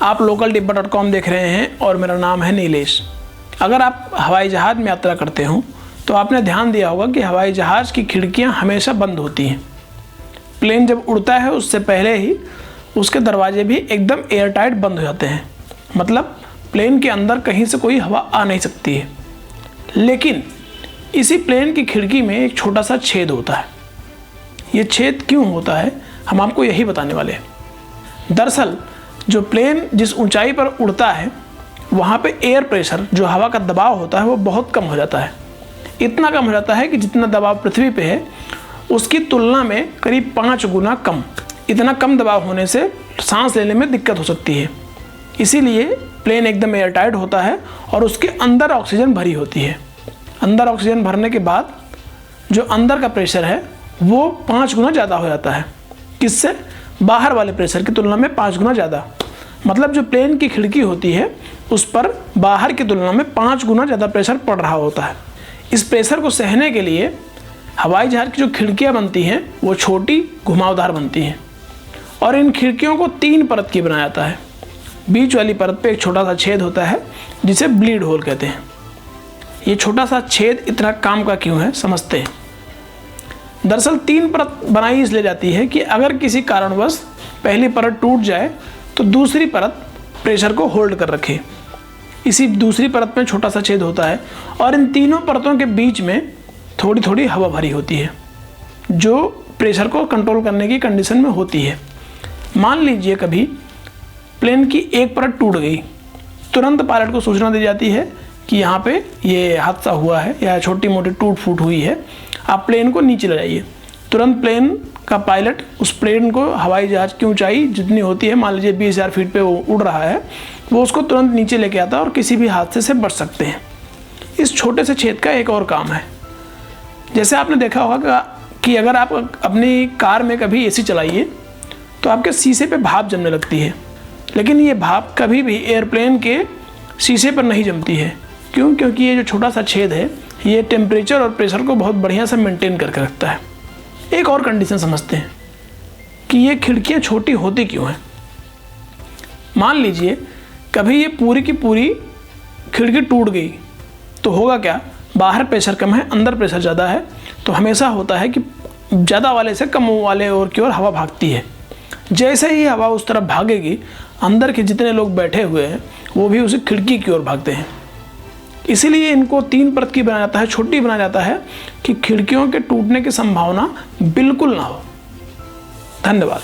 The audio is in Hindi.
आप local.com देख रहे हैं और मेरा नाम है नीलेश। अगर आप हवाई जहाज़ में यात्रा करते हो तो आपने ध्यान दिया होगा कि हवाई जहाज़ की खिड़कियां हमेशा बंद होती हैं। प्लेन जब उड़ता है उससे पहले ही उसके दरवाजे भी एकदम एयर टाइट बंद हो जाते हैं, मतलब प्लेन के अंदर कहीं से कोई हवा आ नहीं सकती है। लेकिन इसी प्लेन की खिड़की में एक छोटा सा छेद होता है। ये छेद क्यों होता है, हम आपको यही बताने वाले हैं। दरअसल जो प्लेन जिस ऊंचाई पर उड़ता है वहाँ पे एयर प्रेशर, जो हवा का दबाव होता है, वो बहुत कम हो जाता है। इतना कम हो जाता है कि जितना दबाव पृथ्वी पे है उसकी तुलना में करीब 5 गुना कम। इतना कम दबाव होने से सांस लेने में दिक्कत हो सकती है। इसीलिए प्लेन एकदम एयर टाइट होता है और उसके अंदर ऑक्सीजन भरी होती है। अंदर ऑक्सीजन भरने के बाद जो अंदर का प्रेशर है वो 5 गुना ज़्यादा हो जाता है। किससे? बाहर वाले प्रेशर की तुलना में 5 गुना ज़्यादा। मतलब जो प्लेन की खिड़की होती है उस पर बाहर की तुलना में 5 गुना ज़्यादा प्रेशर पड़ रहा होता है। इस प्रेशर को सहने के लिए हवाई जहाज़ की जो खिड़कियाँ बनती हैं वो छोटी घुमावदार बनती हैं और इन खिड़कियों को 3 परत की बनाया जाता है। बीच वाली परत पे एक छोटा सा छेद होता है जिसे ब्लीड होल कहते हैं। ये छोटा सा छेद इतना काम का क्यों है, समझते हैं। दरअसल 3 परत बनाई इसलिए जाती है कि अगर किसी कारणवश पहली परत टूट जाए तो दूसरी परत प्रेशर को होल्ड कर रखे। इसी दूसरी परत में छोटा सा छेद होता है और इन तीनों परतों के बीच में थोड़ी थोड़ी हवा भरी होती है जो प्रेशर को कंट्रोल करने की कंडीशन में होती है। मान लीजिए कभी प्लेन की एक परत टूट गई, तुरंत पायलट को सूचना दी जाती है कि यहाँ पे ये हादसा हुआ है या छोटी मोटी टूट फूट हुई है, आप प्लेन को नीचे ले जाइए। तुरंत प्लेन का पायलट उस प्लेन को, हवाई जहाज़ की ऊंचाई जितनी होती है, मान लीजिए 20,000 फीट पे वो उड़ रहा है, वो उसको तुरंत नीचे लेके आता है और किसी भी हादसे से बच सकते हैं। इस छोटे से छेद का एक और काम है। जैसे आपने देखा होगा कि अगर आप अपनी कार में कभी एसी चलाइए तो आपके शीशे पे भाप जमने लगती है, लेकिन ये भाप कभी भी एयरप्लेन के शीशे पर नहीं जमती है। क्यों? क्योंकि ये जो छोटा सा छेद है ये टेम्परेचर और प्रेशर को बहुत बढ़िया से मेंटेन करके रखता है। एक और कंडीशन समझते हैं कि ये खिड़कियाँ छोटी होती क्यों हैं। मान लीजिए कभी ये पूरी की पूरी खिड़की टूट गई तो होगा क्या, बाहर प्रेशर कम है, अंदर प्रेशर ज़्यादा है, तो हमेशा होता है कि ज़्यादा वाले से कम वाले और की ओर हवा भागती है। जैसे ही हवा उस तरफ भागेगी, अंदर के जितने लोग बैठे हुए हैं वो भी उसी खिड़की की ओर भागते हैं। इसीलिए इनको 3 परत की बनाया जाता है, छोटी बनाया जाता है कि खिड़कियों के टूटने की संभावना बिल्कुल ना हो। धन्यवाद।